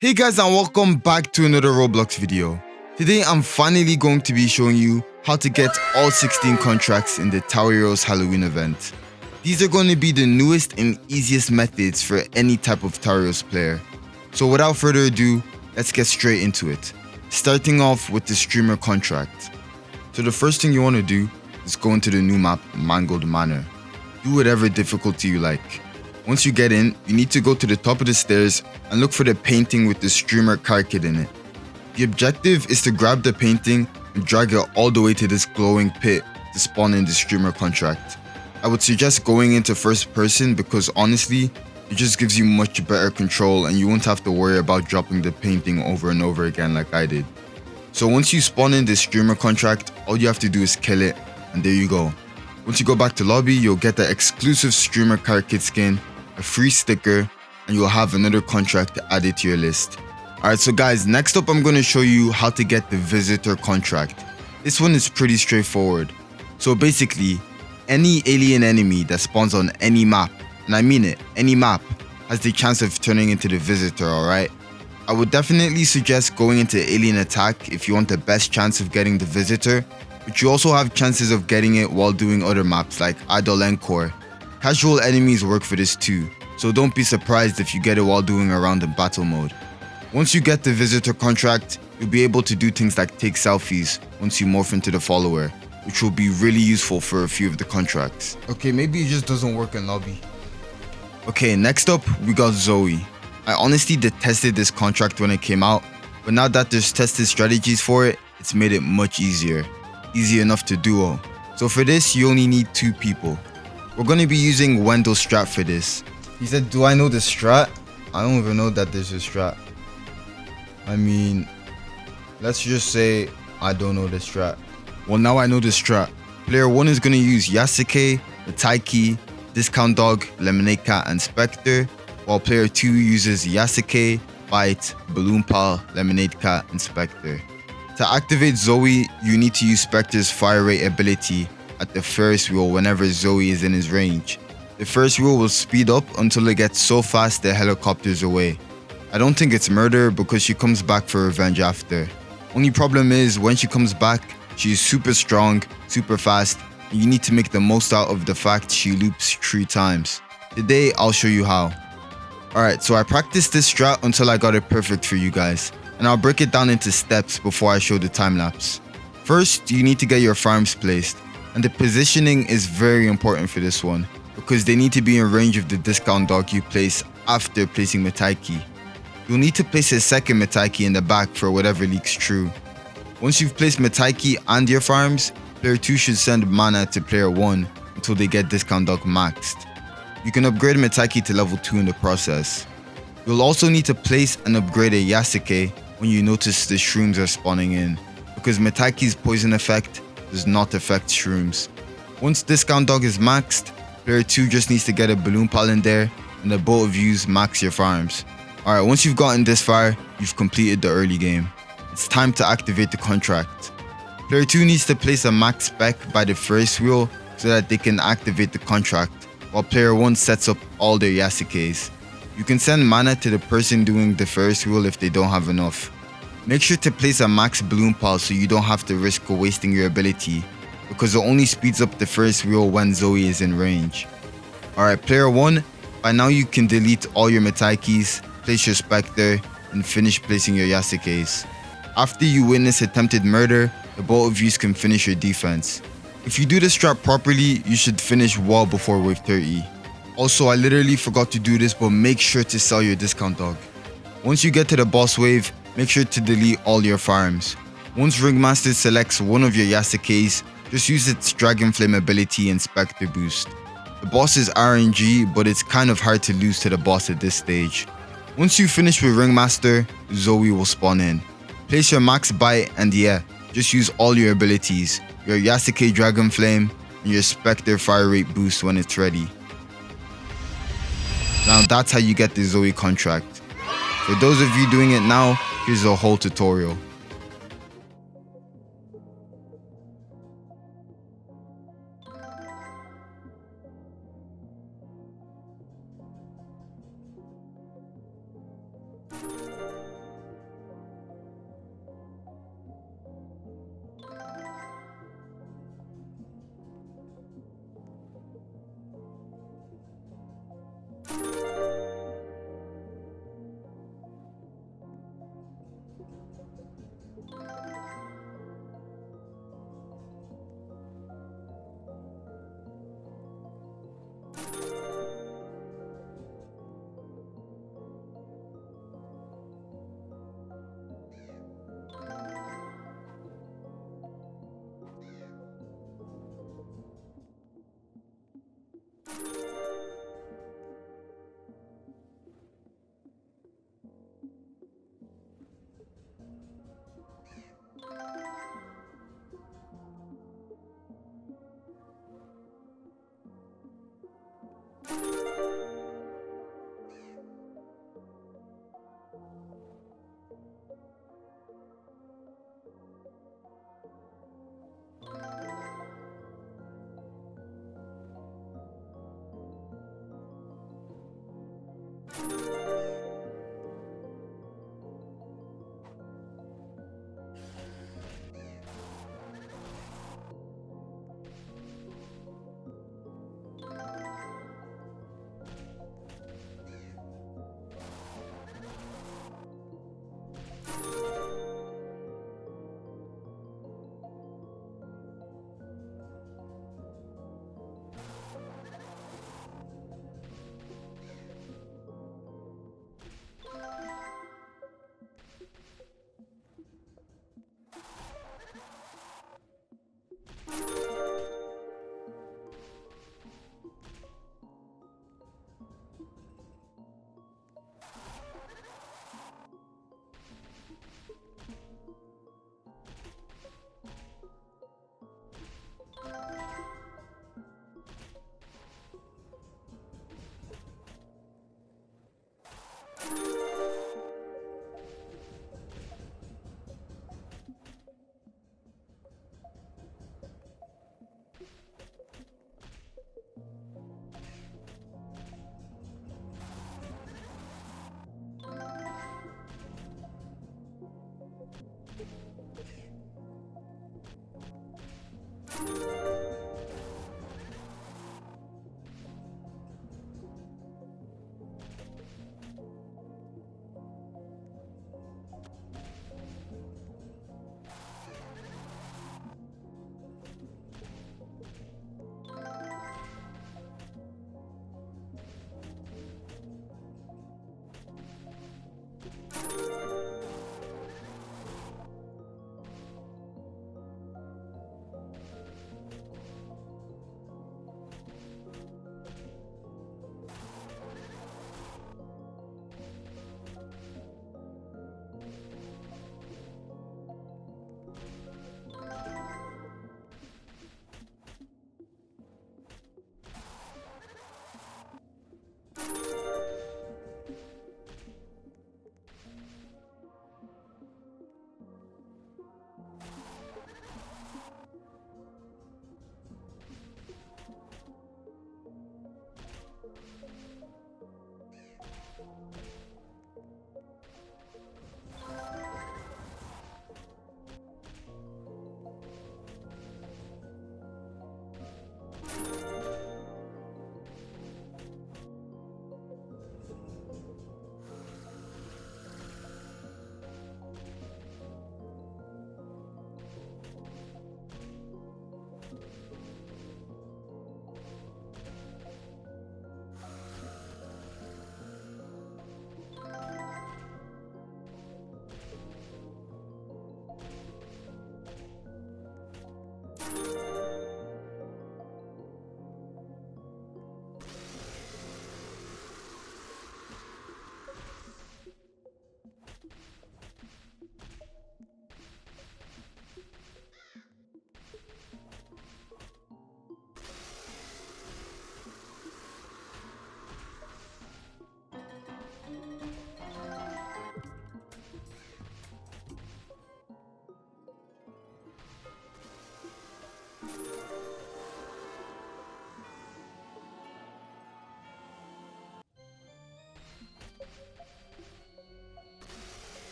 Hey guys, and welcome back to another Roblox video. Today I'm finally going to be showing you how to get all 16 contracts in the Tower Heroes Halloween event. These are going to be the newest and easiest methods for any type of Tower Heroes player. So without further ado, let's get straight into it. Starting off with the streamer contract. So the first thing you want to do is go into the new map, Mangled Manor. Do whatever difficulty you like. Once you get in, you need to go to the top of the stairs and look for the painting with the streamer card kit in it. The objective is to grab the painting and drag it all the way to this glowing pit to spawn in the streamer contract. I would suggest going into first person because honestly, it just gives you much better control and you won't have to worry about dropping the painting over and over again like I did. So once you spawn in the streamer contract, all you have to do is kill it, and there you go. Once you go back to lobby, you'll get the exclusive streamer card kit skin, a free sticker, and you'll have another contract added to your list. Alright, so guys, next up I'm going to show you how to get the visitor contract. This one is pretty straightforward. So basically, any alien enemy that spawns on any map, and I mean it, any map, has the chance of turning into the visitor, alright? I would definitely suggest going into alien attack if you want the best chance of getting the visitor, but you also have chances of getting it while doing other maps like Idol Encore. Casual enemies work for this too, so don't be surprised if you get it while doing a round in battle mode. Once you get the visitor contract, you'll be able to do things like take selfies once you morph into the follower, which will be really useful for a few of the contracts. Okay, maybe it just doesn't work in lobby. Okay, next up we got Zoey. I honestly detested this contract when it came out, but now that there's tested strategies for it, it's made it much easier. Easy enough to duo. So for this, you only need 2 people. We're going to be using Wendell's strat for this. He said, do I know the strat? I don't even know that there's a strat. I mean, let's just say I don't know the strat. Well, now I know the strat. Player 1 is going to use Yasuke, the Taiki, Discount Dog, Lemonade Cat, and Spectre, while player 2 uses Yasuke, Bite, Balloon Pal, Lemonade Cat, and Spectre. To activate Zoey, you need to use Spectre's Fire Rate ability at the first wheel whenever Zoey is in his range. The first wheel will speed up until it gets so fast the helicopters away. I don't think it's murder because she comes back for revenge after. Only problem is when she comes back, she is super strong, super fast, and you need to make the most out of the fact she loops 3 times. Today I'll show you how. Alright, so I practiced this strat until I got it perfect for you guys, and I'll break it down into steps before I show the time lapse. First, you need to get your farms placed. And the positioning is very important for this one, because they need to be in range of the discount dog you place after placing Metaiki. You'll need to place a second Metaiki in the back for whatever leaks true. Once you've placed Metaiki and your farms, player 2 should send mana to player 1 until they get discount dog maxed. You can upgrade Metaiki to level 2 in the process. You'll also need to place and upgrade a Yasuke when you notice the shrooms are spawning in, because Metaiki's poison effect does not affect shrooms. Once discount dog is maxed, player 2 just needs to get a balloon pal in there and the both of yous max your farms. Alright, once you've gotten this far, you've completed the early game. It's time to activate the contract. Player 2 needs to place a max spec by the first wheel so that they can activate the contract, while player 1 sets up all their Yasukes. You can send mana to the person doing the first wheel if they don't have enough. Make sure to place a max balloon pal so you don't have to risk wasting your ability, because it only speeds up the first wheel when Zoey is in range. Alright, player 1, by now you can delete all your Metaikis, place your Spectre, and finish placing your Yasukes. After you witness attempted murder, the both of you can finish your defense. If you do the strat properly, you should finish well before wave 30. Also, I literally forgot to do this, but make sure to sell your discount dog. Once you get to the boss wave, make sure to delete all your farms. Once Ringmaster selects one of your Yasukes, just use its Dragon Flame ability and Spectre boost. The boss is RNG, but it's kind of hard to lose to the boss at this stage. Once you finish with Ringmaster, Zoey will spawn in. Place your max bite and yeah, just use all your abilities, your Yasuke Dragon Flame and your Spectre Fire Rate boost when it's ready. Now that's how you get the Zoey contract. For those of you doing it now, here's a whole tutorial.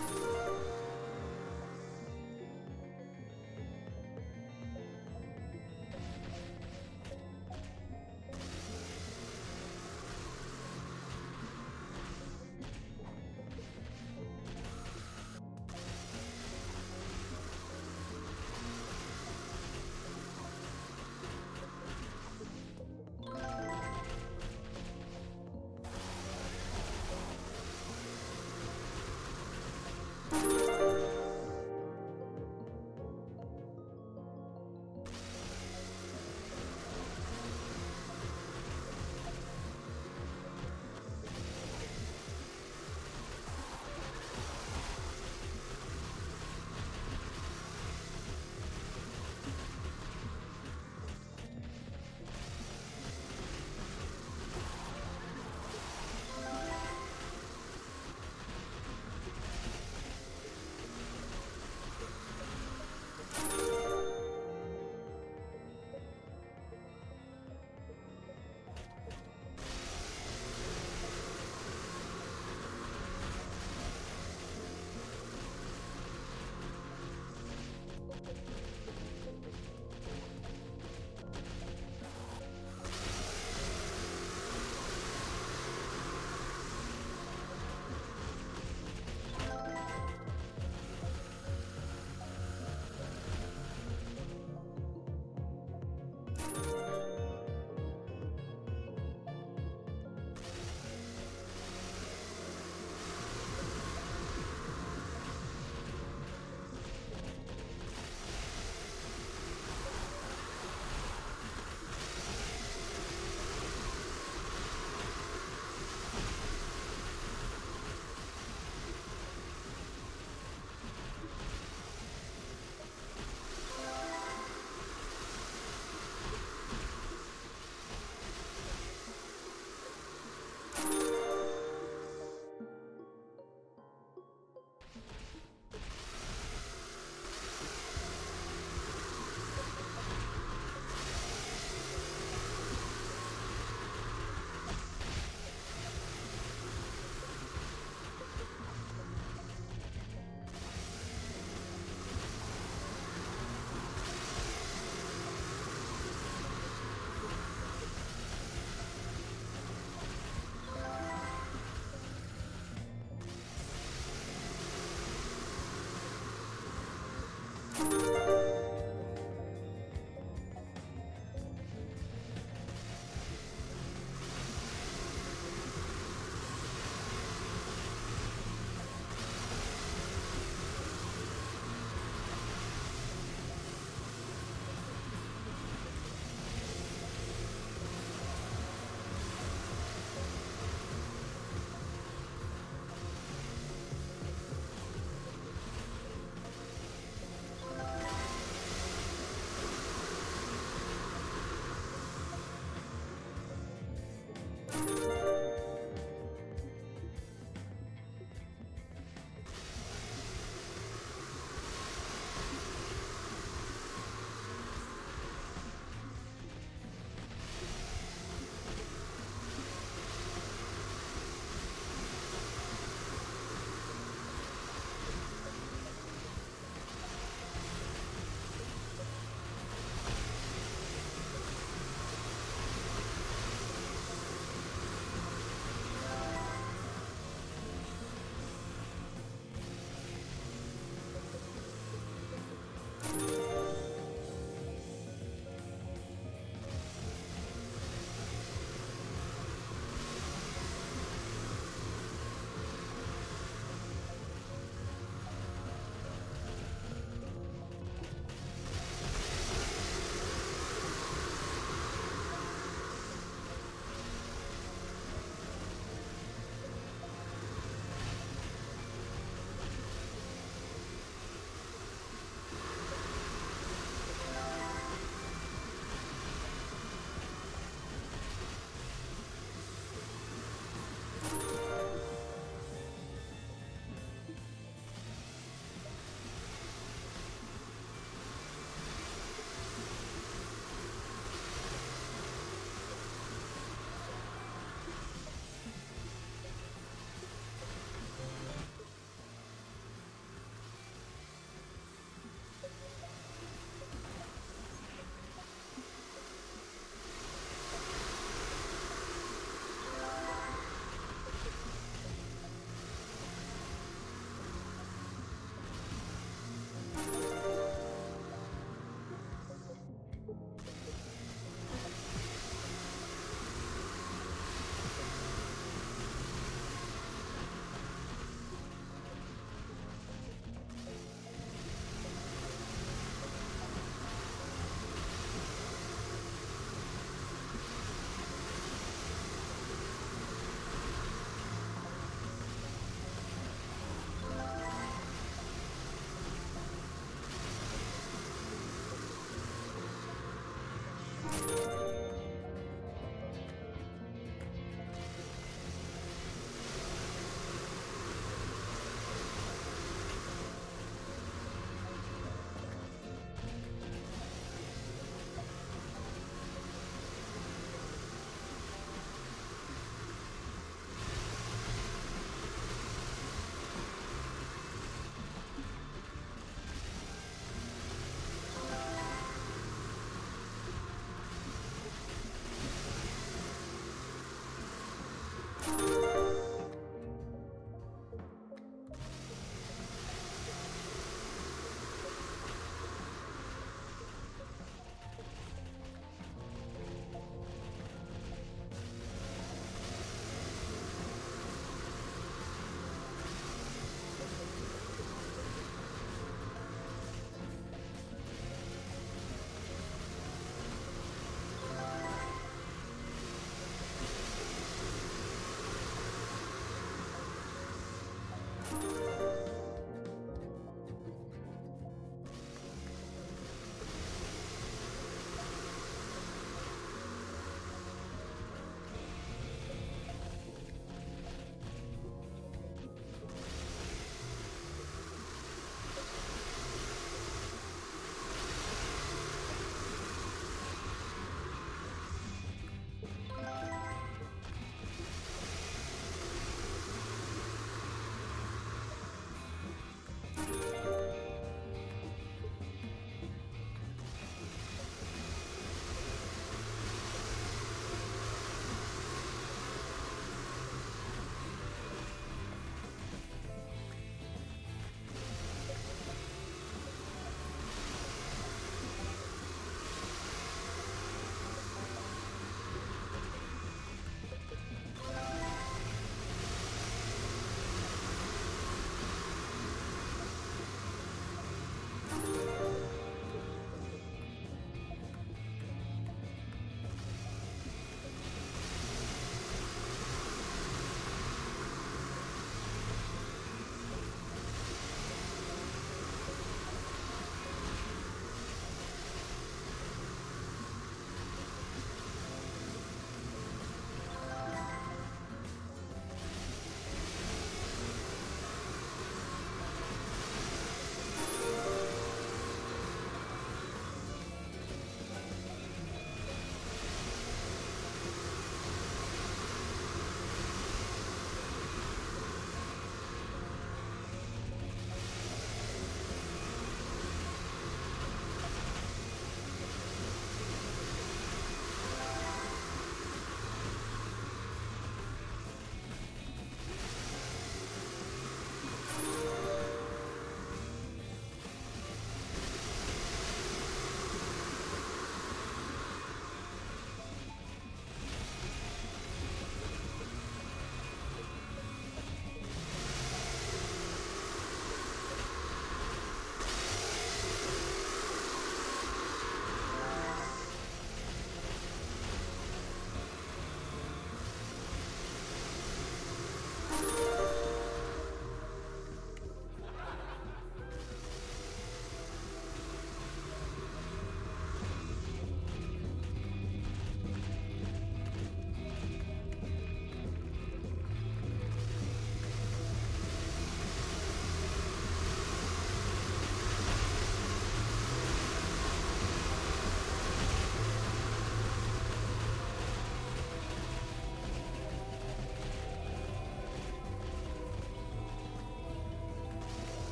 you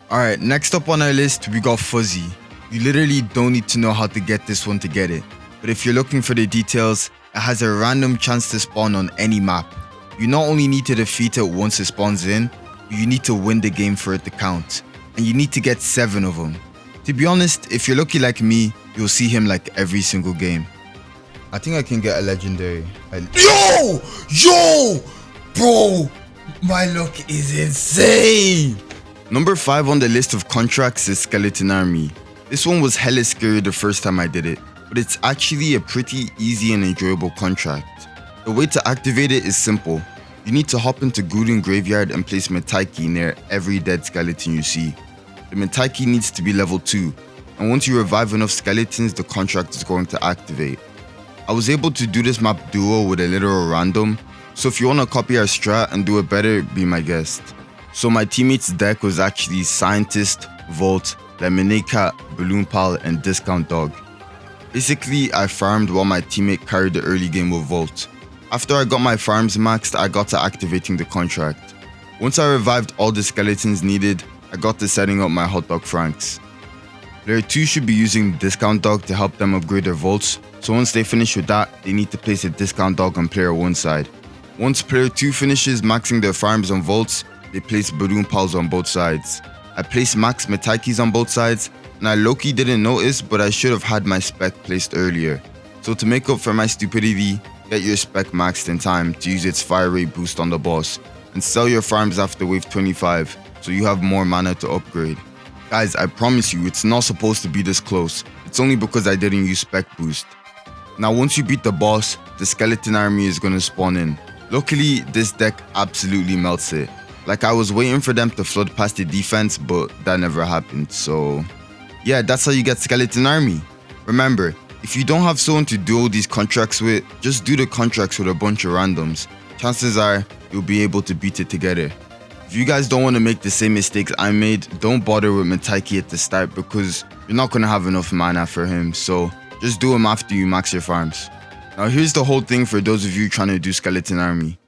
Alright, next up on our list, we got Fuzzy. You literally don't need to know how to get this one to get it, but if you're looking for the details, it has a random chance to spawn on any map. You not only need to defeat it once it spawns in, but you need to win the game for it to count, and you need to get 7 of them. To be honest, if you're lucky like me, you'll see him like every single game. I think I can get a legendary. Yo! Bro! My luck is insane! Number 5 on the list of contracts is Skeleton Army. This one was hella scary the first time I did it, but it's actually a pretty easy and enjoyable contract. The way to activate it is simple. You need to hop into Guden Graveyard and place Metaiki near every dead skeleton you see. The Metaiki needs to be level 2, and once you revive enough skeletons, the contract is going to activate. I was able to do this map duo with a literal random, so if you want to copy our strat and do it better, be my guest. So my teammate's deck was actually Scientist, Volt, Lemonade Cat, Balloon Pal, and Discount Dog. Basically, I farmed while my teammate carried the early game with Volt. After I got my farms maxed, I got to activating the contract. Once I revived all the skeletons needed, I got to setting up my Hot Dog Franks. Player 2 should be using the Discount Dog to help them upgrade their Volts, so once they finish with that, they need to place a Discount Dog on player 1's side. Once player 2 finishes maxing their farms on Volts, they place Balloon Pals on both sides. I placed max Metaikis on both sides, and I low-key didn't notice, but I should have had my spec placed earlier. So to make up for my stupidity, get your spec maxed in time to use its fire rate boost on the boss, and sell your farms after wave 25 so you have more mana to upgrade. Guys, I promise you, it's not supposed to be this close. It's only because I didn't use spec boost. Now once you beat the boss, the skeleton army is gonna spawn in. Luckily, this deck absolutely melts it. Like, I was waiting for them to flood past the defense, but that never happened, so yeah, that's how you get Skeleton Army. Remember, if you don't have someone to do all these contracts with, just do the contracts with a bunch of randoms. Chances are, you'll be able to beat it together. If you guys don't want to make the same mistakes I made, don't bother with Metaiki at the start because you're not going to have enough mana for him, so just do him after you max your farms. Now here's the whole thing for those of you trying to do Skeleton Army.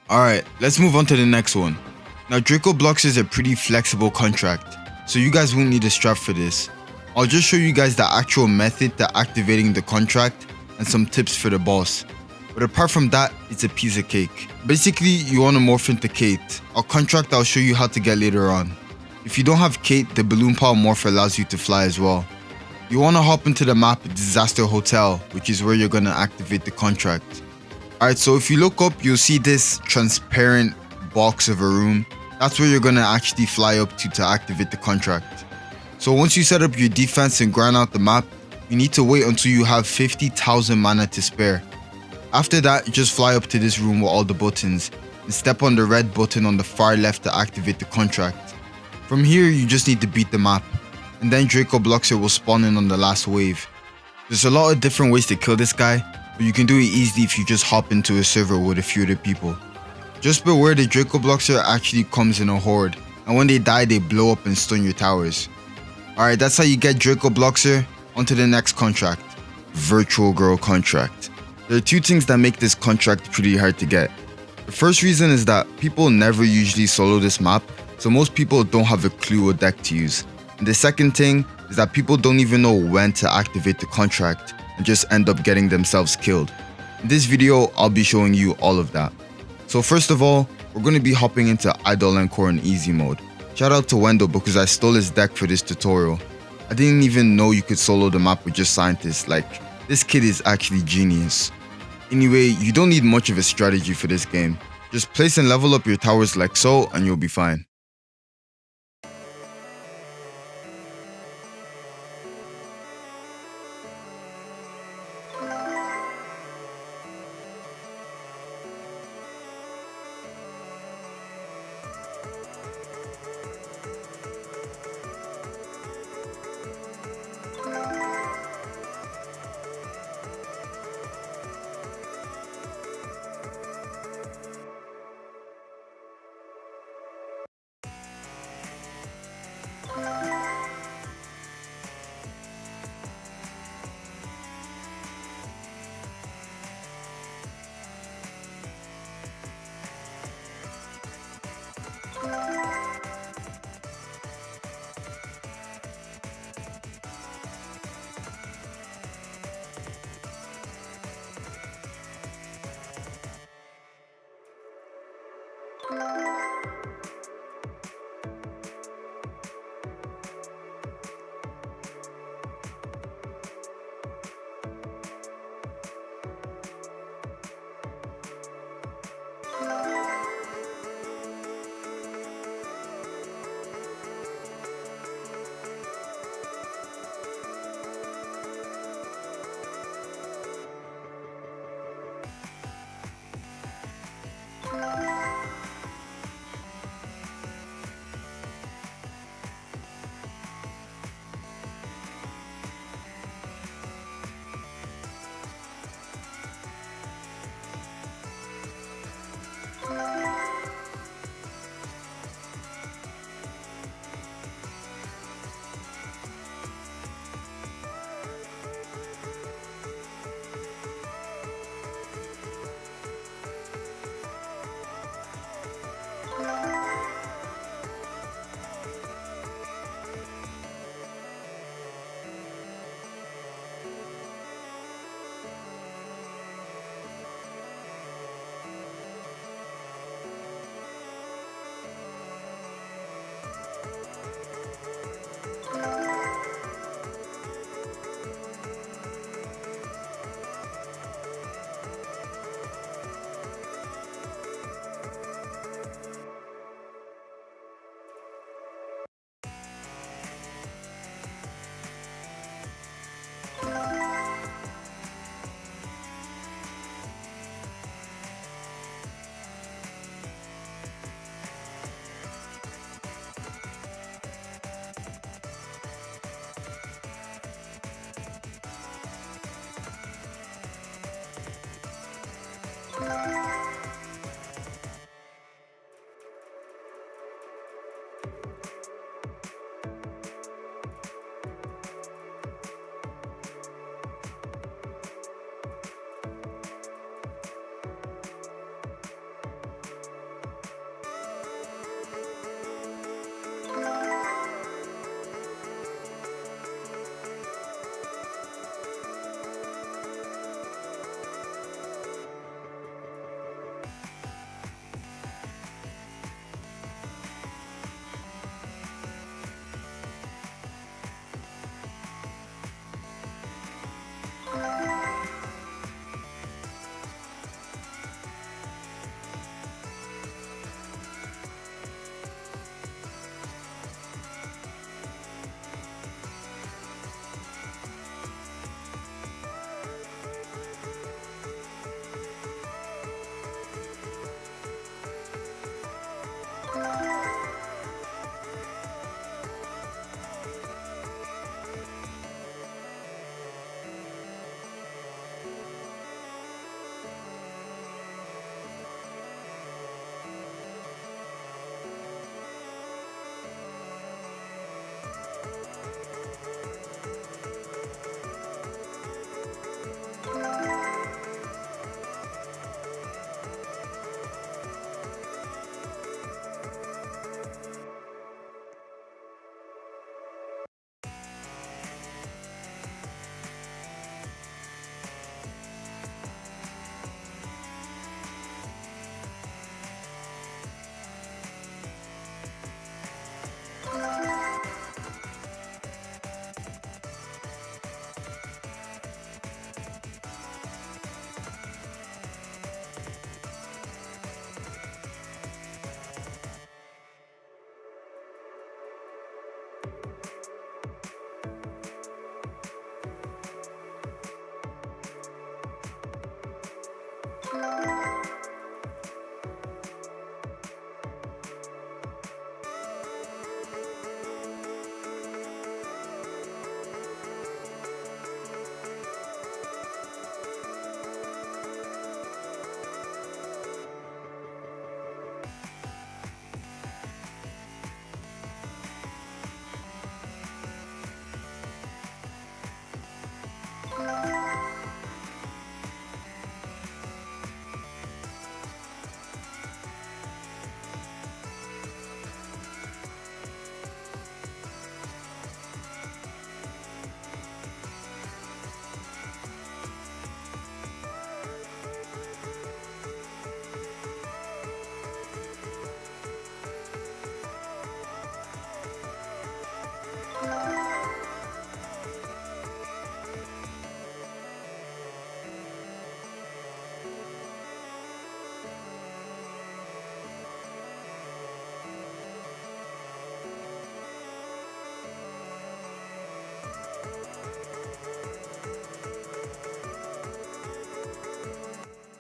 Alright, let's move on to the next one. Now Drakobloxxer is a pretty flexible contract, so you guys won't need a strap for this. I'll just show you guys the actual method to activating the contract and some tips for the boss. But apart from that, it's a piece of cake. Basically, you want to morph into Cait, a contract I'll show you how to get later on. If you don't have Cait, the balloon power morph allows you to fly as well. You want to hop into the map Disaster Hotel, which is where you're going to activate the contract. Alright, so if you look up, you'll see this transparent box of a room. That's where you're going to actually fly up to activate the contract. So once you set up your defense and grind out the map, you need to wait until you have 50,000 mana to spare. After that, just fly up to this room with all the buttons and step on the red button on the far left to activate the contract. From here, you just need to beat the map, and then Drakobloxxer will spawn in on the last wave. There's a lot of different ways to kill this guy, but you can do it easily if you just hop into a server with a few other people. Just beware the Drakobloxxer actually comes in a horde, and when they die they blow up and stun your towers. Alright, that's how you get Drakobloxxer. Onto the next contract, Virtual Girl contract. There are two things that make this contract pretty hard to get. The first reason is that people never usually solo this map, so most people don't have a clue what deck to use. And the second thing is that people don't even know when to activate the contract and just end up getting themselves killed. In this video, I'll be showing you all of that. So first of all, we're going to be hopping into Idol Encore in easy mode. Shout out to Wendell because I stole his deck for this tutorial. I didn't even know you could solo the map with just scientists. Like, this kid is actually genius. Anyway, you don't need much of a strategy for this game. Just place and level up your towers like so and you'll be fine.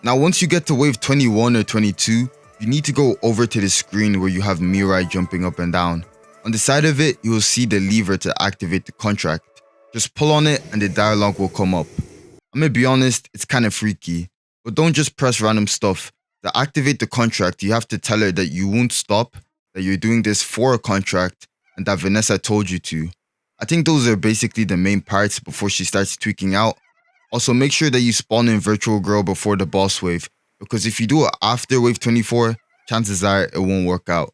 Now once you get to wave 21 or 22, you need to go over to the screen where you have Mirai jumping up and down. On the side of it, you will see the lever to activate the contract. Just pull on it and the dialogue will come up. I'm gonna be honest, it's kinda freaky, but don't just press random stuff. To activate the contract, you have to tell her that you won't stop, that you're doing this for a contract, and that Vanessa told you to. I think those are basically the main parts before she starts tweaking out. Also, make sure that you spawn in Virtual Girl before the boss wave, because if you do it after wave 24, chances are it won't work out.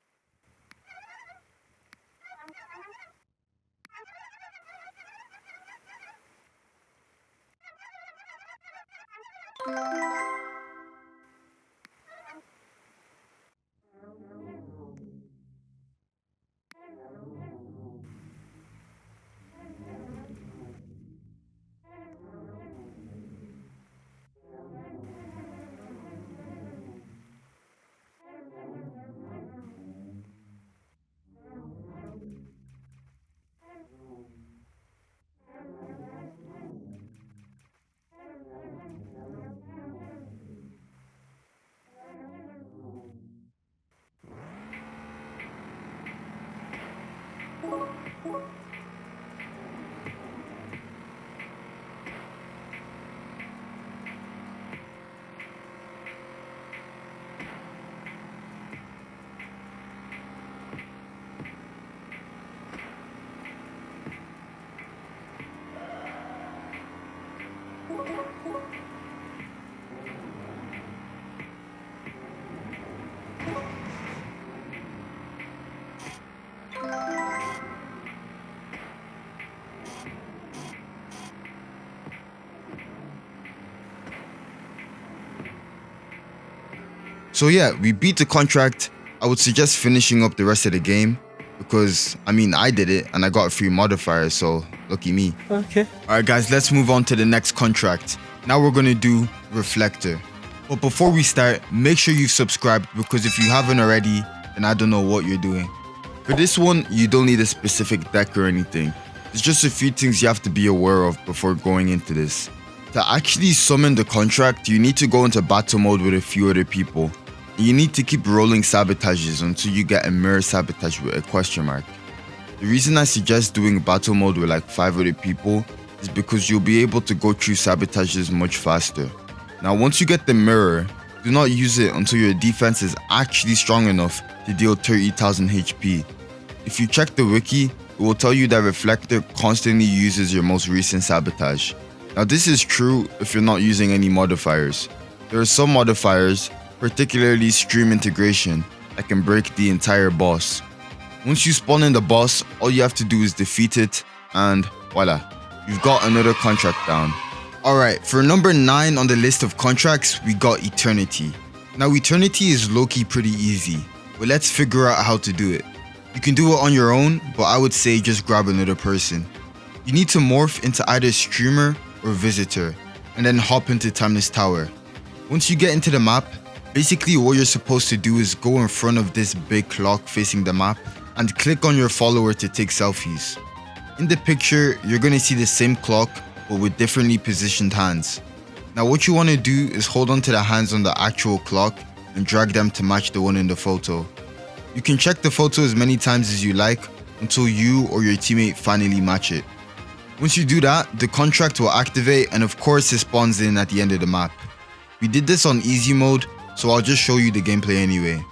So yeah, we beat the contract. I would suggest finishing up the rest of the game because, I did it and I got a free modifier, so lucky me. Okay. Alright guys, let's move on to the next contract. Now we're gonna do Reflectre. But before we start, make sure you've subscribed because if you haven't already, then I don't know what you're doing. For this one, you don't need a specific deck or anything. There's just a few things you have to be aware of before going into this. To actually summon the contract, you need to go into battle mode with a few other people. You need to keep rolling sabotages until you get a mirror sabotage with a question mark. The reason I suggest doing battle mode with like 5 other people is because you'll be able to go through sabotages much faster. Now once you get the mirror, do not use it until your defense is actually strong enough to deal 30,000 HP. If you check the wiki, it will tell you that Reflectre constantly uses your most recent sabotage. Now this is true if you're not using any modifiers. There are some modifiers, particularly stream integration, that can break the entire boss. Once you spawn in the boss, all you have to do is defeat it and voila, you've got another contract down. Alright, for number 9 on the list of contracts, we got Eternity. Now Eternity is low-key pretty easy, but let's figure out how to do it. You can do it on your own, but I would say just grab another person. You need to morph into either Streamer or Visitor, and then hop into Timeless Tower. Once you get into the map, basically what you're supposed to do is go in front of this big clock facing the map and click on your follower to take selfies. In the picture, you're gonna see the same clock but with differently positioned hands. Now what you want to do is hold on to the hands on the actual clock and drag them to match the one in the photo. You can check the photo as many times as you like until you or your teammate finally match it. Once you do that, the contract will activate and of course it spawns in at the end of the map. We did this on easy mode, so I'll just show you the gameplay anyway.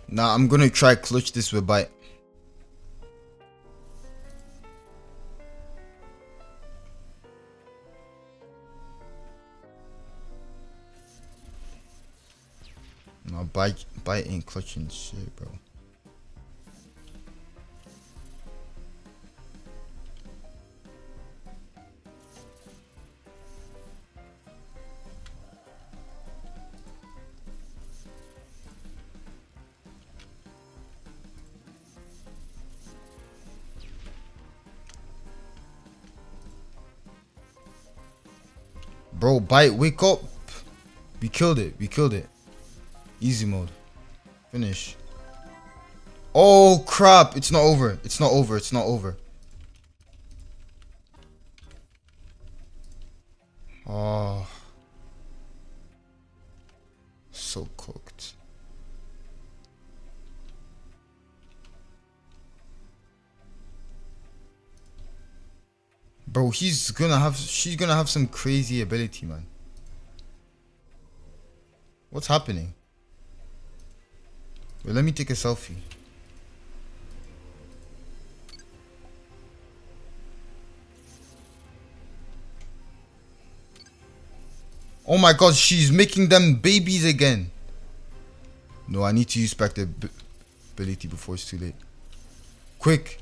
Now I'm gonna try clutch this with bite. No, bite ain't clutching shit, bro. Bro, bite, wake up. We killed it. We killed it. Easy mode. Finish. Oh, crap. It's not over. It's not over. It's not over. Oh. So cooked. Bro, she's gonna have some crazy ability, man. What's happening? Wait, let me take a selfie. Oh my god, she's making them babies again. No, I need to use Spectre ability before it's too late. Quick.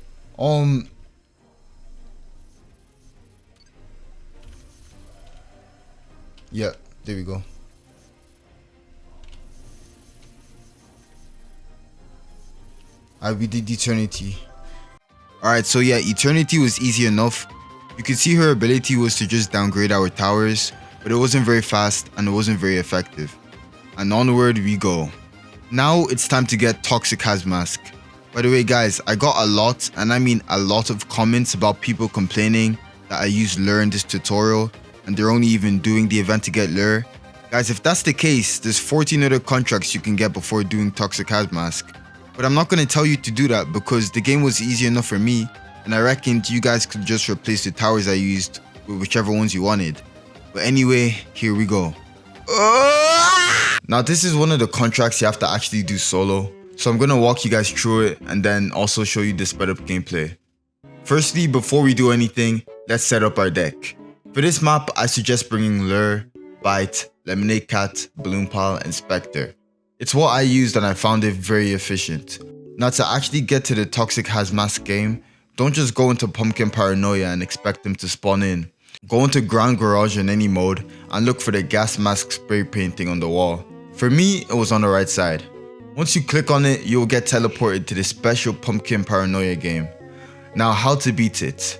Yeah, there we go. We did Eternity. Alright, so yeah, Eternity was easy enough. You could see her ability was to just downgrade our towers, but it wasn't very fast and it wasn't very effective. And onward we go. Now it's time to get Toxic Hazmask. By the way guys, I got a lot, and I mean a lot of comments about people complaining that I use lure in this tutorial and they're only even doing the event to get lure. Guys, if that's the case, there's 14 other contracts you can get before doing Toxic Hazmask. But I'm not going to tell you to do that because the game was easy enough for me, and I reckoned you guys could just replace the towers I used with whichever ones you wanted. But anyway, here we go. Now this is one of the contracts you have to actually do solo, so I'm going to walk you guys through it and then also show you the sped up gameplay. Firstly, before we do anything, let's set up our deck. For this map, I suggest bringing Lure, Bite, Lemonade Cat, Balloon Pile, and Spectre. It's what I used and I found it very efficient. Now to actually get to the Toxic Hazmask game, don't just go into Pumpkin Paranoia and expect them to spawn in. Go into Ground Garage in any mode and look for the gas mask spray painting on the wall. For me, it was on the right side. Once you click on it, you'll get teleported to the special Pumpkin Paranoia game. Now how to beat it.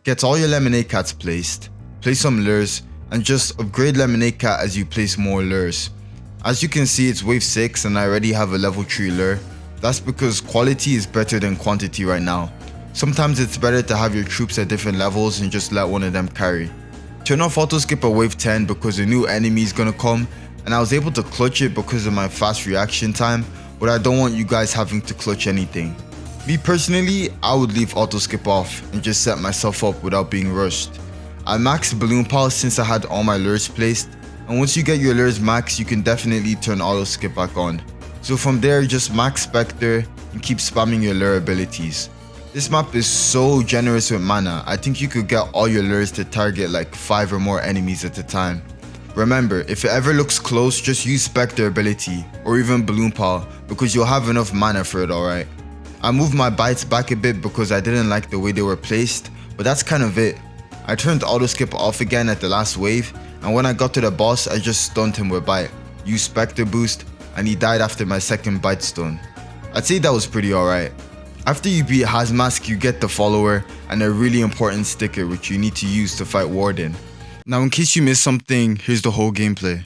Get all your Lemonade Cats placed, place some lures, and just upgrade Lemonade Cat as you place more lures. As you can see, it's wave 6 and I already have a level 3 lure. That's because quality is better than quantity right now. Sometimes it's better to have your troops at different levels and just let one of them carry. Turn off auto skip at wave 10 because a new enemy is gonna come, and I was able to clutch it because of my fast reaction time, but I don't want you guys having to clutch anything. Me personally, I would leave auto skip off and just set myself up without being rushed. I maxed Balloon Pile since I had all my lures placed, and once you get your lures max, you can definitely turn auto skip back on. So from there, just max Spectre and keep spamming your lure abilities. This map is so generous with mana, I think you could get all your lures to target like 5 or more enemies at a time. Remember, if it ever looks close, just use Spectre ability or even Balloon Pile because you'll have enough mana for it, alright. I moved my bites back a bit because I didn't like the way they were placed, but that's kind of it. I turned auto skip off again at the last wave, and when I got to the boss, I just stunned him with bite, used Spectre boost, and he died after my second bite stun. I'd say that was pretty alright. After you beat Hazmask, you get the follower and a really important sticker which you need to use to fight Warden. Now in case you missed something, here's the whole gameplay.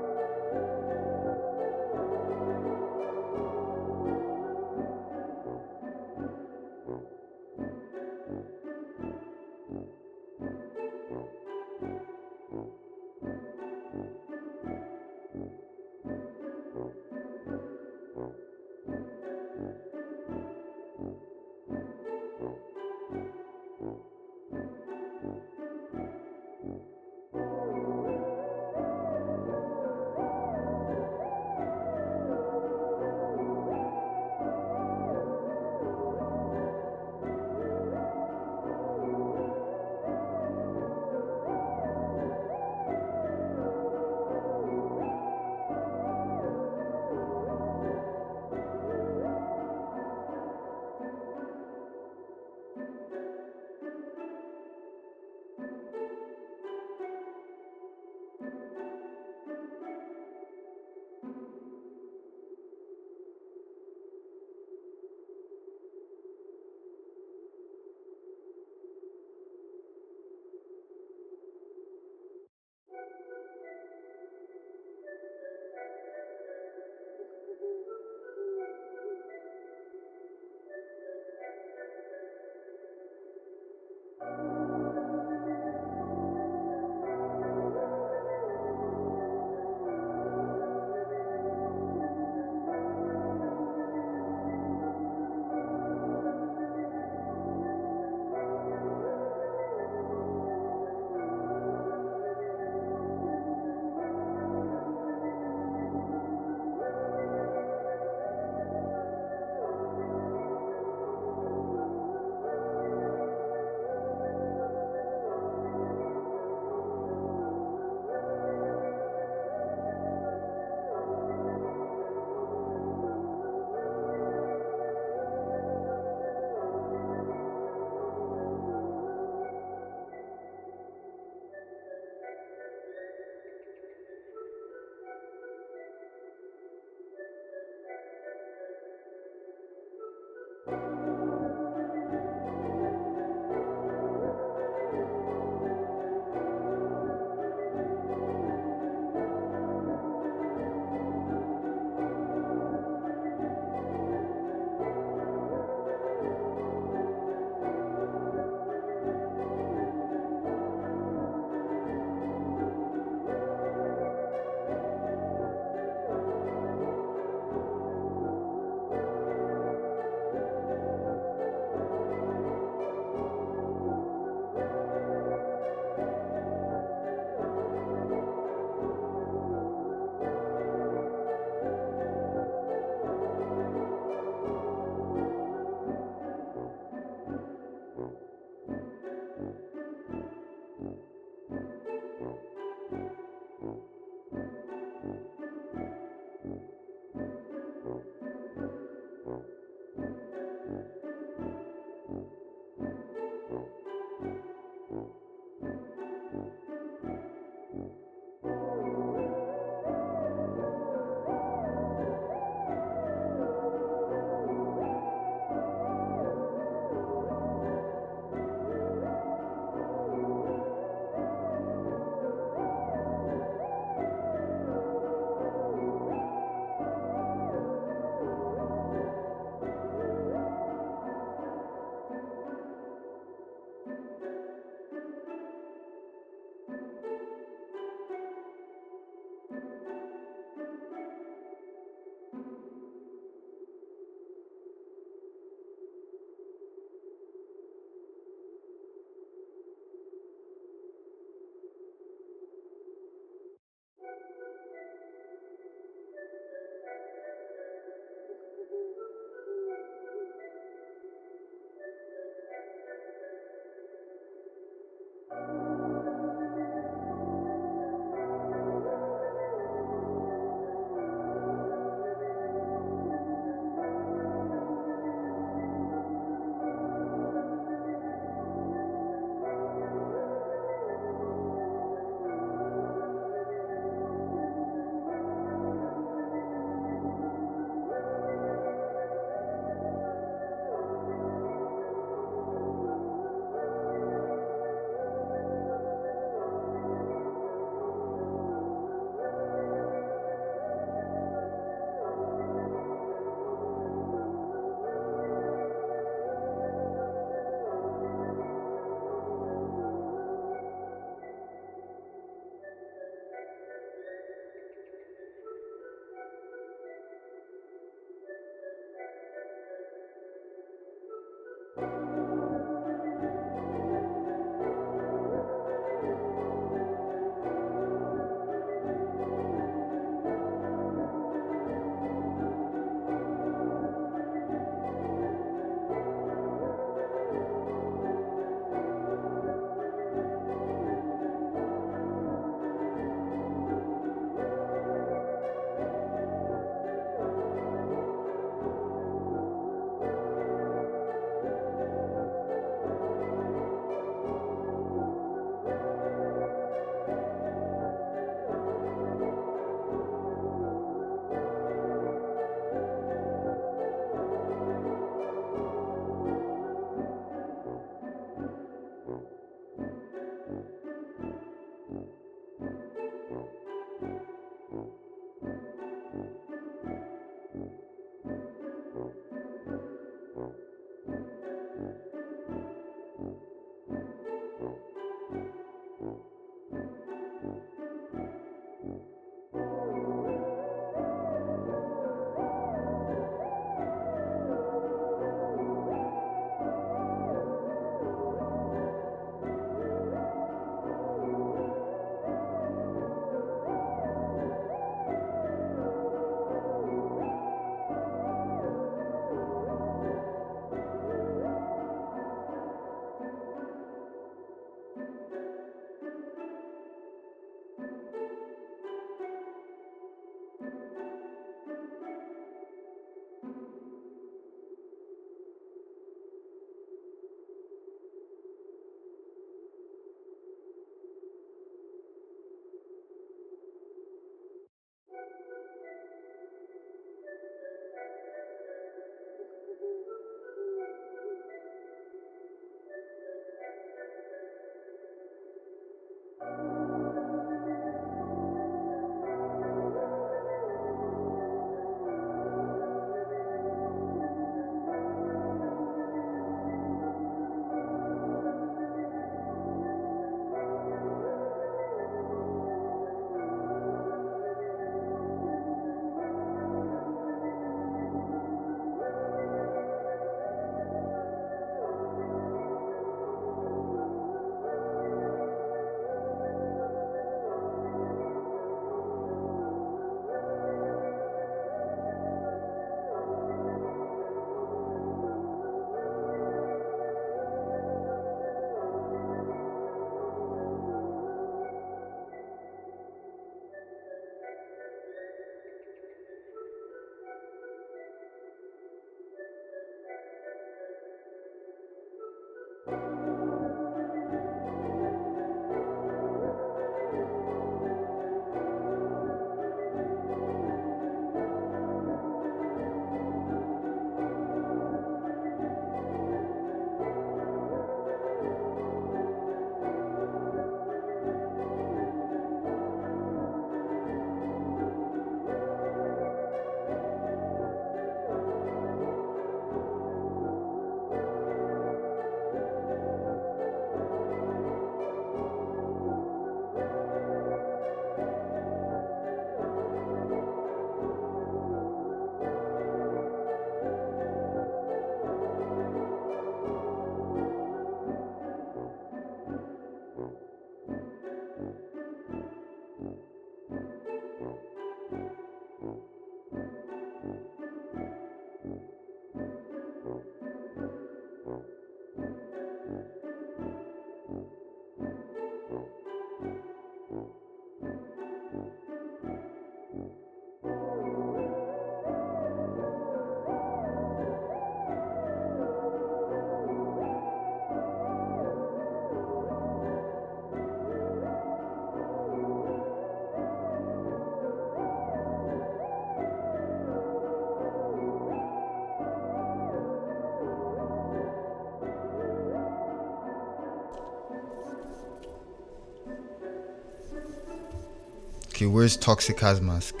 Okay, where's Toxic Hazmask?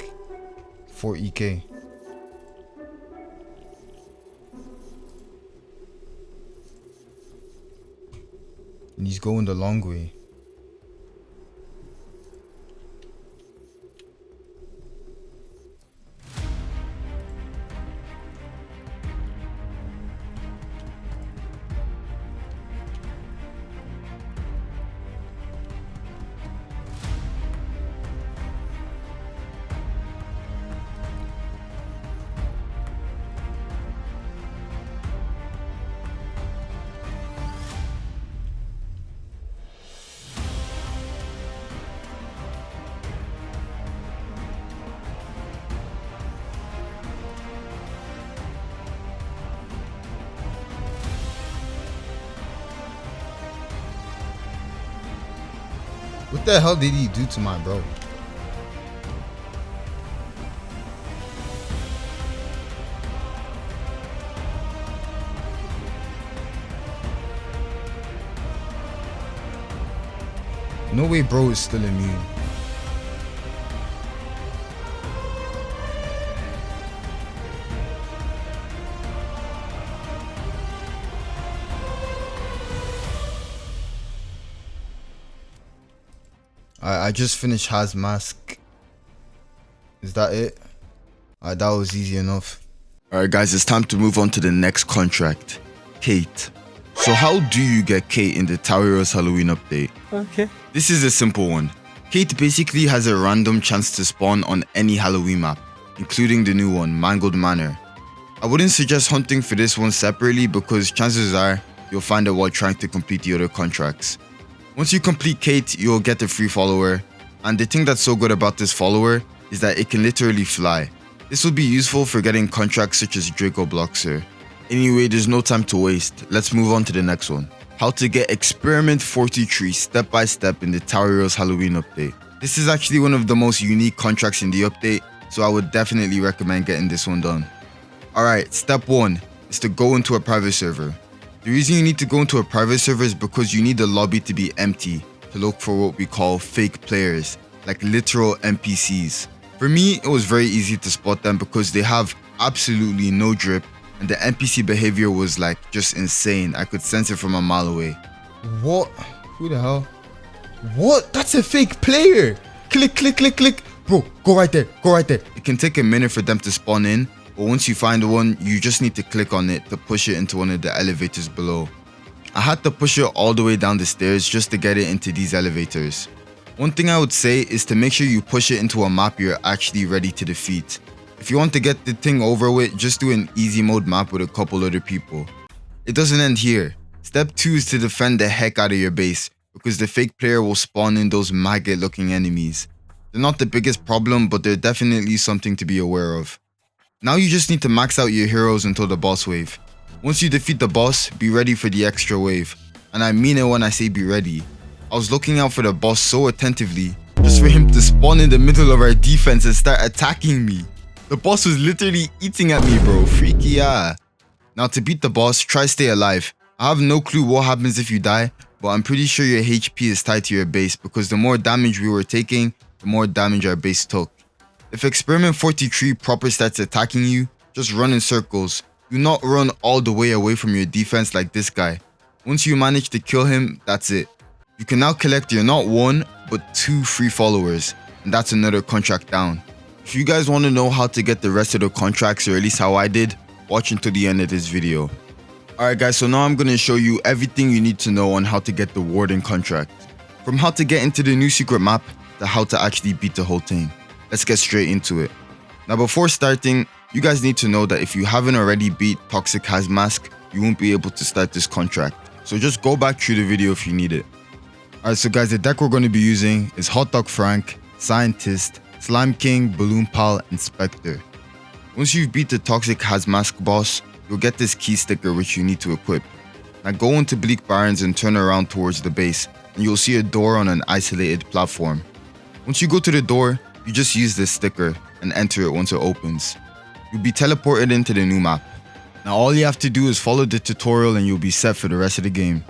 4 EK. And he's going the long way. What the hell did he do to my bro? No way bro is still immune. I just finished Hazmask. Is that it? That was easy enough. Alright guys, it's time to move on to the next contract. Cait. So how do you get Cait in the Tower Heroes Halloween update? Okay. This is a simple one. Cait basically has a random chance to spawn on any Halloween map, including the new one, Mangled Manor. I wouldn't suggest hunting for this one separately because chances are you'll find it while trying to complete the other contracts. Once you complete Cait, you'll get a free follower, and the thing that's so good about this follower is that it can literally fly. This will be useful for getting contracts such as Drakobloxxer. Anyway, there's no time to waste. Let's move on to the next one. How to get Experiment 43 step by step in the Tower Heroes Halloween update. This is actually one of the most unique contracts in the update, so I would definitely recommend getting this one done. Alright, step 1 is to go into a private server. The reason you need to go into a private server is because you need the lobby to be empty to look for what we call fake players, like literal NPCs. For me, it was very easy to spot them because they have absolutely no drip and the NPC behavior was like just insane. I could sense it from a mile away. What? Who the hell? What? That's a fake player! Click, click, click, click! Bro, go right there, go right there. It can take a minute for them to spawn in, but once you find one, you just need to click on it to push it into one of the elevators below. I had to push it all the way down the stairs just to get it into these elevators. One thing I would say is to make sure you push it into a map you're actually ready to defeat. If you want to get the thing over with, just do an easy mode map with a couple other people. It doesn't end here. Step 2 is to defend the heck out of your base, because the fake player will spawn in those maggot looking enemies. They're not the biggest problem, but they're definitely something to be aware of. Now you just need to max out your heroes until the boss wave. Once you defeat the boss, be ready for the extra wave. And I mean it when I say be ready. I was looking out for the boss so attentively, just for him to spawn in the middle of our defense and start attacking me. The boss was literally eating at me, bro. Freaky yeah. Now to beat the boss, try stay alive. I have no clue what happens if you die, but I'm pretty sure your HP is tied to your base because the more damage we were taking, the more damage our base took. If Experiment 43 proper starts attacking you, just run in circles. Do not run all the way away from your defense like this guy. Once you manage to kill him, that's it. You can now collect your not 1, but 2 free followers, and that's another contract down. If you guys want to know how to get the rest of the contracts, or at least how I did, watch until the end of this video. Alright guys, so now I'm going to show you everything you need to know on how to get the Warden contract. From how to get into the new secret map, to how to actually beat the whole thing. Let's get straight into it. Now before starting, you guys need to know that if you haven't already beat Toxic Hazmask, you won't be able to start this contract. So just go back through the video if you need it. Alright, so guys, the deck we're going to be using is Hot Dog Frank, Scientist, Slime King, Balloon Pal, and Spectre. Once you've beat the Toxic Hazmask boss, you'll get this key sticker which you need to equip. Now go into Bleak Barrens and turn around towards the base, and you'll see a door on an isolated platform. Once you go to the door, you just use this sticker and enter it once it opens. You'll be teleported into the new map. Now all you have to do is follow the tutorial and you'll be set for the rest of the game.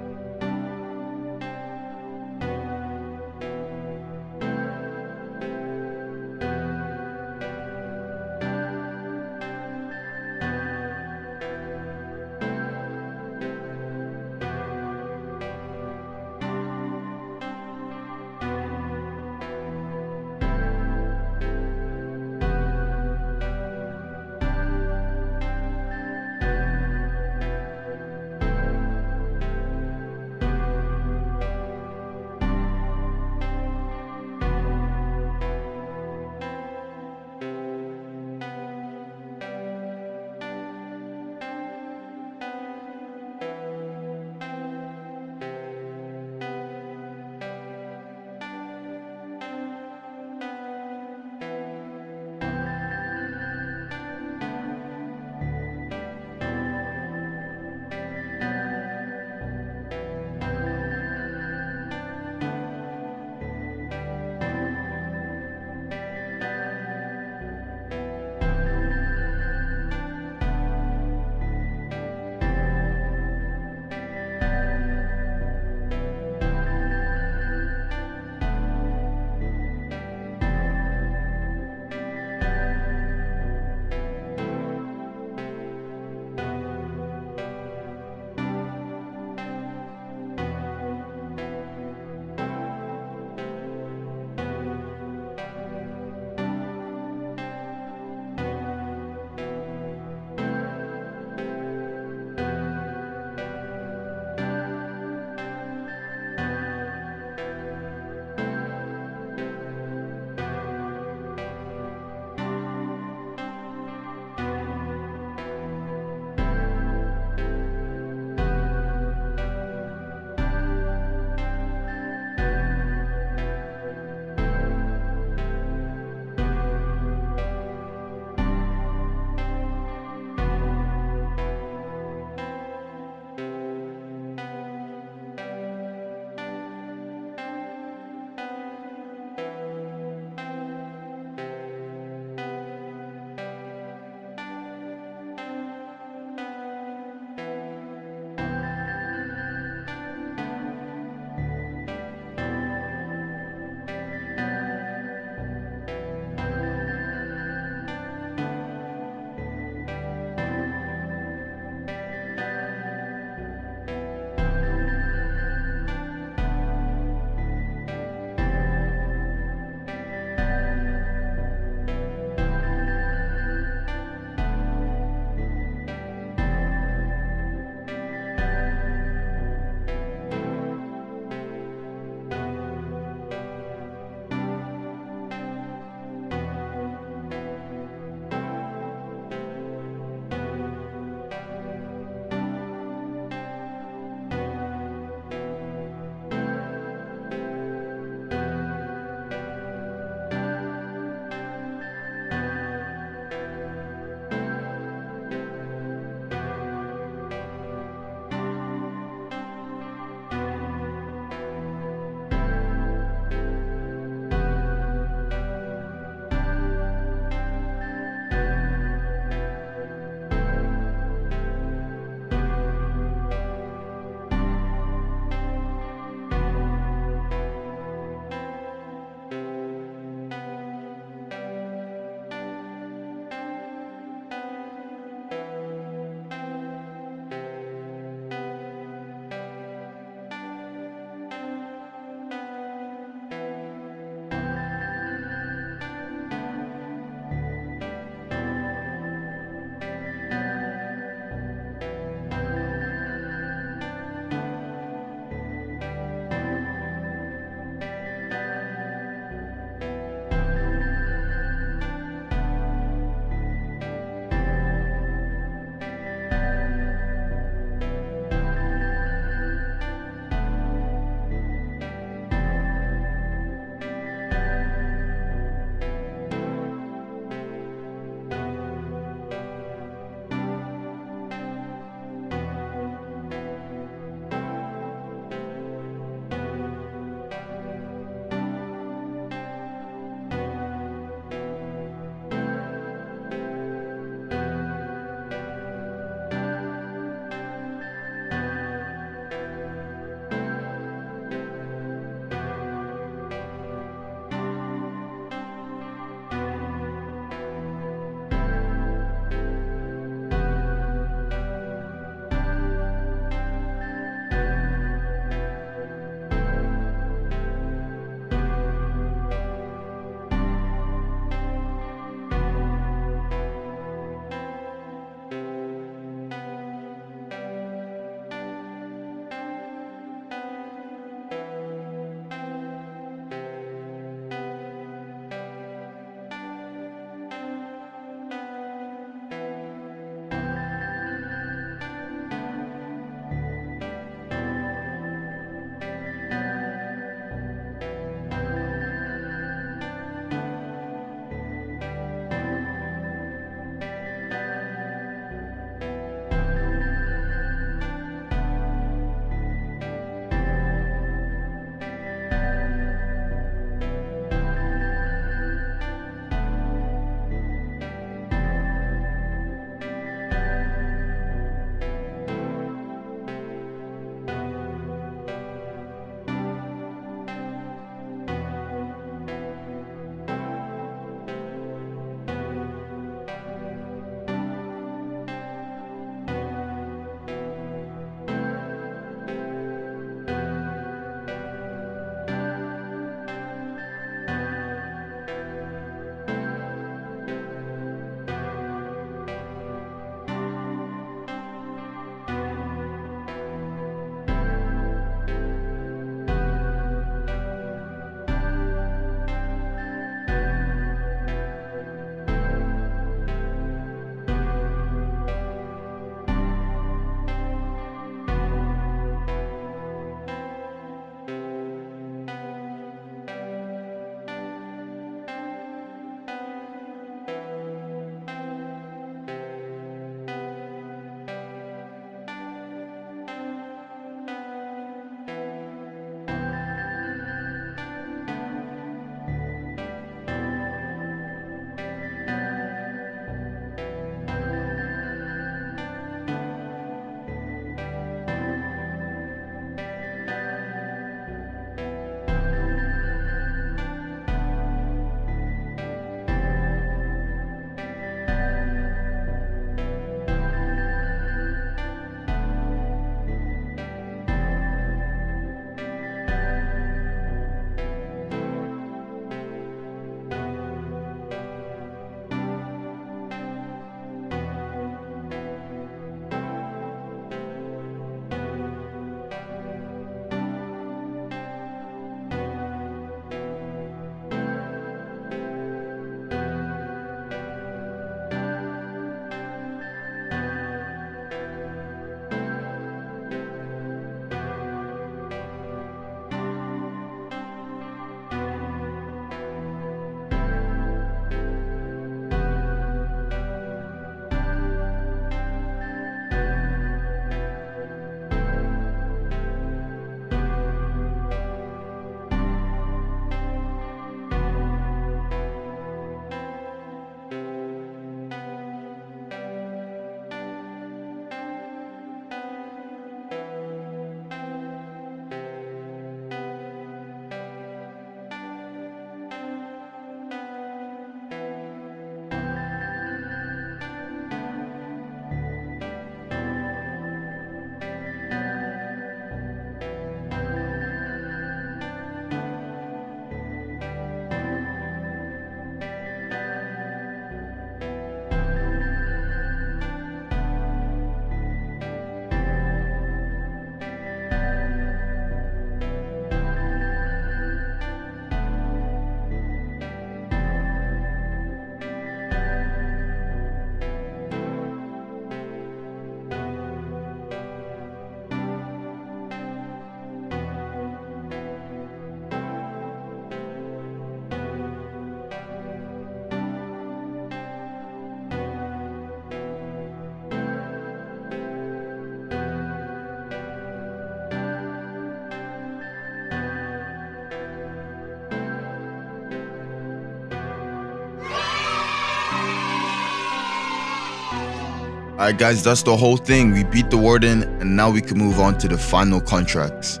Alright guys, that's the whole thing. We beat the Warden and now we can move on to the final contracts.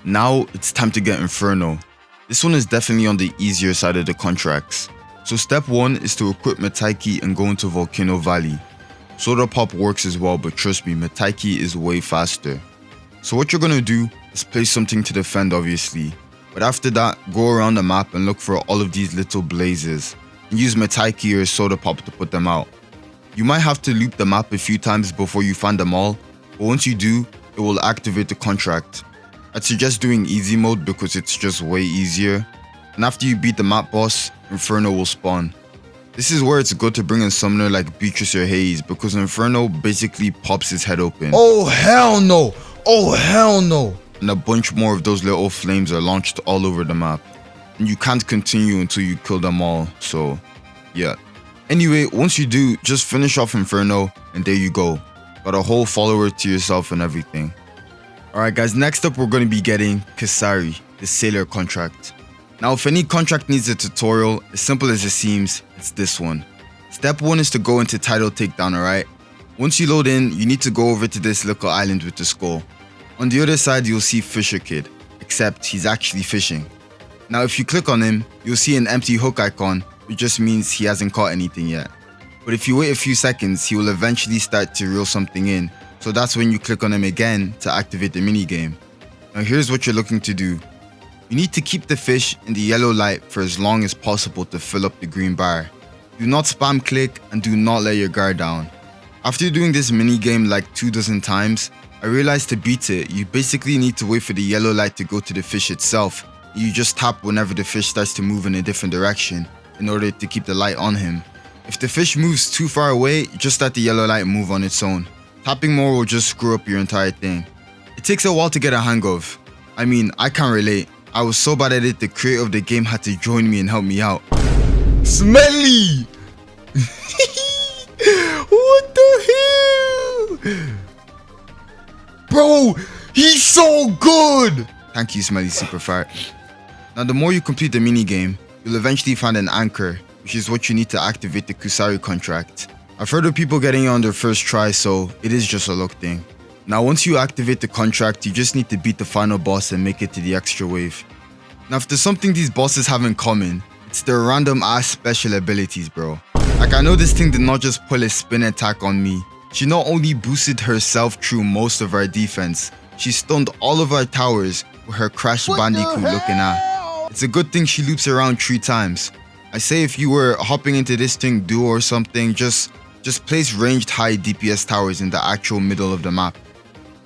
Now it's time to get Inferno. This one is definitely on the easier side of the contracts. So step 1 is to equip Metaiki and go into Volcano Valley. Soda Pop works as well, but trust me, Metaiki is way faster. So what you're gonna do is place something to defend obviously. But after that, go around the map and look for all of these little blazes. And use Metaiki or Soda Pop to put them out. You might have to loop the map a few times before you find them all, but once you do, it will activate the contract. I'd suggest doing easy mode because it's just way easier. And after you beat the map boss, Inferno will spawn. This is where it's good to bring a summoner like Beatrice or Haze because Inferno basically pops his head open. Oh hell no! Oh hell no! And a bunch more of those little flames are launched all over the map. And you can't continue until you kill them all, so yeah. Anyway, once you do, just finish off Inferno and there you go. Got a whole follower to yourself and everything. Alright guys, next up we're going to be getting Kusari, the Sailor contract. Now if any contract needs a tutorial, as simple as it seems, it's this one. Step 1 is to go into Tidal Takedown, alright? Once you load in, you need to go over to this little island with the skull. On the other side you'll see Fisher Kid, except he's actually fishing. Now if you click on him, you'll see an empty hook icon, which just means he hasn't caught anything yet. But if you wait a few seconds, he will eventually start to reel something in, so that's when you click on him again to activate the minigame. Now here's what you're looking to do. You need to keep the fish in the yellow light for as long as possible to fill up the green bar. Do not spam click and do not let your guard down. After doing this minigame like 24 times, I realized to beat it, you basically need to wait for the yellow light to go to the fish itself. You just tap whenever the fish starts to move in a different direction in order to keep the light on him. If the fish moves too far away, just let the yellow light move on its own. Tapping more will just screw up your entire thing. It takes a while to get a hang of. I mean, I can't relate. I was so bad at it, the creator of the game had to join me and help me out. Smelly! What the hell? Bro, he's so good! Thank you, Smelly Superfart. Now the more you complete the minigame, you'll eventually find an anchor, which is what you need to activate the Kusari contract. I've heard of people getting it on their first try, so it is just a luck thing. Now once you activate the contract, you just need to beat the final boss and make it to the extra wave. Now if there's something these bosses have in common, it's their random ass special abilities, bro. Like I know this thing did not just pull a spin attack on me. She not only boosted herself through most of our defense, she stunned all of our towers with her Crash Bandicoot looking at. It's a good thing she loops around 3 times. I say if you were hopping into this thing duo or something, just place ranged high DPS towers in the actual middle of the map.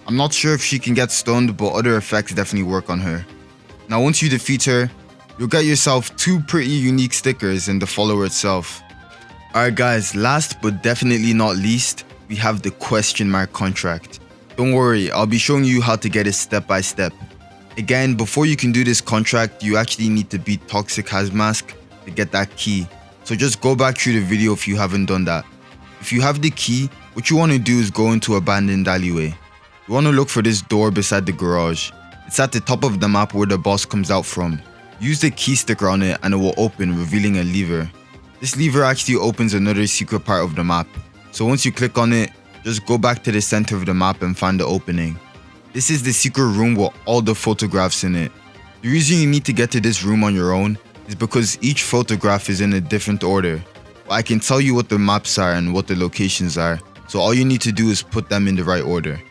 I'm not sure if she can get stunned, but other effects definitely work on her. Now once you defeat her, you'll get yourself 2 pretty unique stickers and the follower itself. Alright guys, last but definitely not least, we have the question mark contract. Don't worry, I'll be showing you how to get it step by step. Again, before you can do this contract, you actually need to beat Toxic Hazmask to get that key. So just go back through the video if you haven't done that. If you have the key, what you want to do is go into abandoned alleyway. You want to look for this door beside the garage. It's at the top of the map where the boss comes out from. Use the key sticker on it and it will open, revealing a lever. This lever actually opens another secret part of the map. So once you click on it, just go back to the center of the map and find the opening. This is the secret room with all the photographs in it. The reason you need to get to this room on your own is because each photograph is in a different order. But I can tell you what the maps are and what the locations are, so all you need to do is put them in the right order.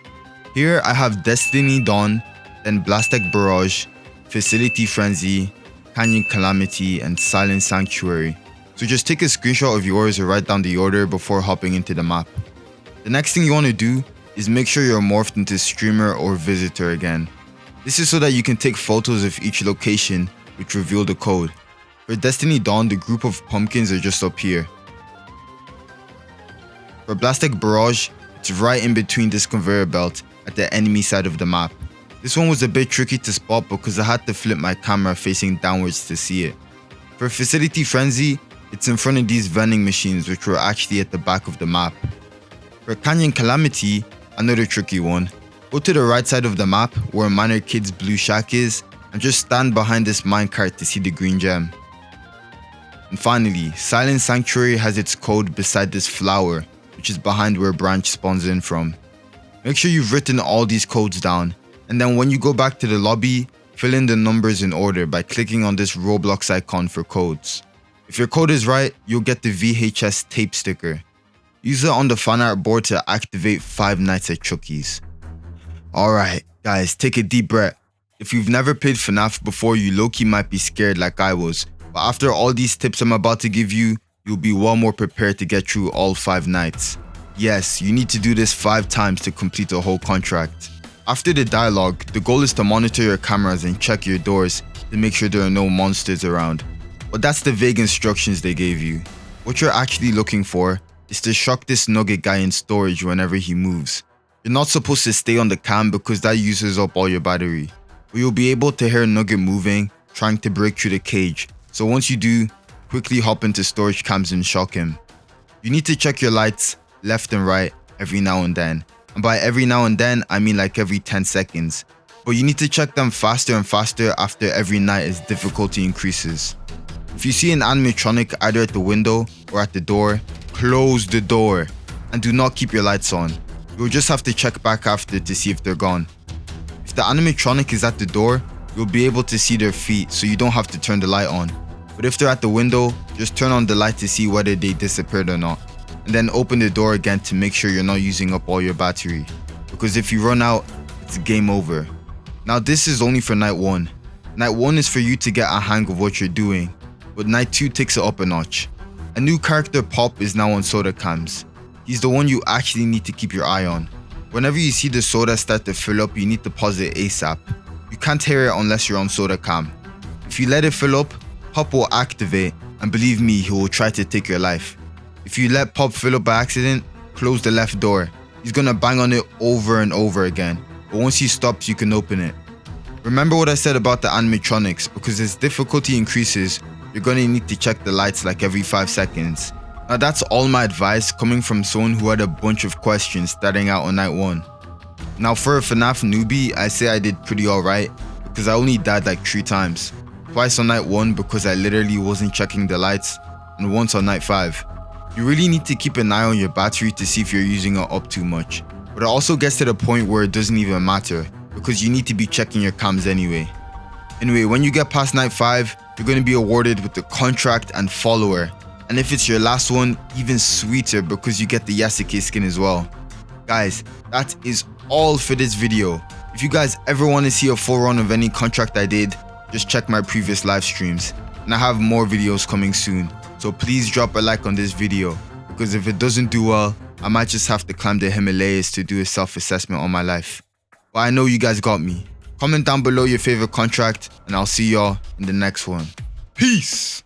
Here I have Destiny Dawn, then Blastek Barrage, Facility Frenzy, Canyon Calamity, and Silent Sanctuary. So just take a screenshot of yours or write down the order before hopping into the map. The next thing you want to do is make sure you're morphed into streamer or visitor again. This is so that you can take photos of each location which reveal the code. For Destiny Dawn, the group of pumpkins are just up here. For Blastek Barrage, it's right in between this conveyor belt at the enemy side of the map. This one was a bit tricky to spot because I had to flip my camera facing downwards to see it. For Facility Frenzy, it's in front of these vending machines which were actually at the back of the map. For Canyon Calamity, another tricky one, go to the right side of the map where Minor Kid's blue shack is and just stand behind this minecart to see the green gem. And finally, Silent Sanctuary has its code beside this flower which is behind where branch spawns in from. Make sure you've written all these codes down, and then when you go back to the lobby, fill in the numbers in order by clicking on this Roblox icon for codes. If your code is right, you'll get the VHS tape sticker. Use it on the fan art board to activate 5 nights at Chucky's. Alright, guys, take a deep breath. If you've never played FNAF before, you low-key might be scared like I was, but after all these tips I'm about to give you, you'll be well more prepared to get through all 5 nights. Yes, you need to do this 5 times to complete the whole contract. After the dialogue, the goal is to monitor your cameras and check your doors to make sure there are no monsters around. But that's the vague instructions they gave you. What you're actually looking for is to shock this nugget guy in storage whenever he moves. You're not supposed to stay on the cam because that uses up all your battery. But you'll be able to hear Nugget moving, trying to break through the cage. So once you do, quickly hop into storage cams and shock him. You need to check your lights left and right every now and then. And by every now and then, I mean like every 10 seconds. But you need to check them faster and faster after every night as difficulty increases. If you see an animatronic either at the window or at the door, close the door and do not keep your lights on. You'll just have to check back after to see if they're gone. If the animatronic is at the door, you'll be able to see their feet so you don't have to turn the light on. But if they're at the window, just turn on the light to see whether they disappeared or not. And then open the door again to make sure you're not using up all your battery. Because if you run out, it's game over. Now this is only for night 1. Night 1 is for you to get a hang of what you're doing. But night 2 takes it up a notch. A new character, Pop, is now on soda cams. He's the one you actually need to keep your eye on. Whenever you see the soda start to fill up, you need to pause it ASAP. You can't hear it unless you're on soda cam. If you let it fill up, Pop will activate, and believe me, he will try to take your life. If you let Pop fill up by accident, close the left door. He's gonna bang on it over and over again, but once he stops, you can open it. Remember what I said about the animatronics, because as difficulty increases, you're gonna need to check the lights like every 5 seconds. Now that's all my advice coming from someone who had a bunch of questions starting out on night 1. Now for a FNAF newbie, I say I did pretty alright because I only died like 3 times. Twice on night 1 because I literally wasn't checking the lights, and once on night 5. You really need to keep an eye on your battery to see if you're using it up too much. But it also gets to the point where it doesn't even matter because you need to be checking your cams anyway. Anyway, when you get past night 5, you're going to be awarded with the contract and follower. And if it's your last one, even sweeter because you get the Yasuke skin as well. Guys, that is all for this video. If you guys ever want to see a full run of any contract I did, just check my previous live streams. And I have more videos coming soon. So please drop a like on this video, because if it doesn't do well, I might just have to climb the Himalayas to do a self-assessment on my life. But I know you guys got me. Comment down below your favorite contract, and I'll see y'all in the next one. Peace!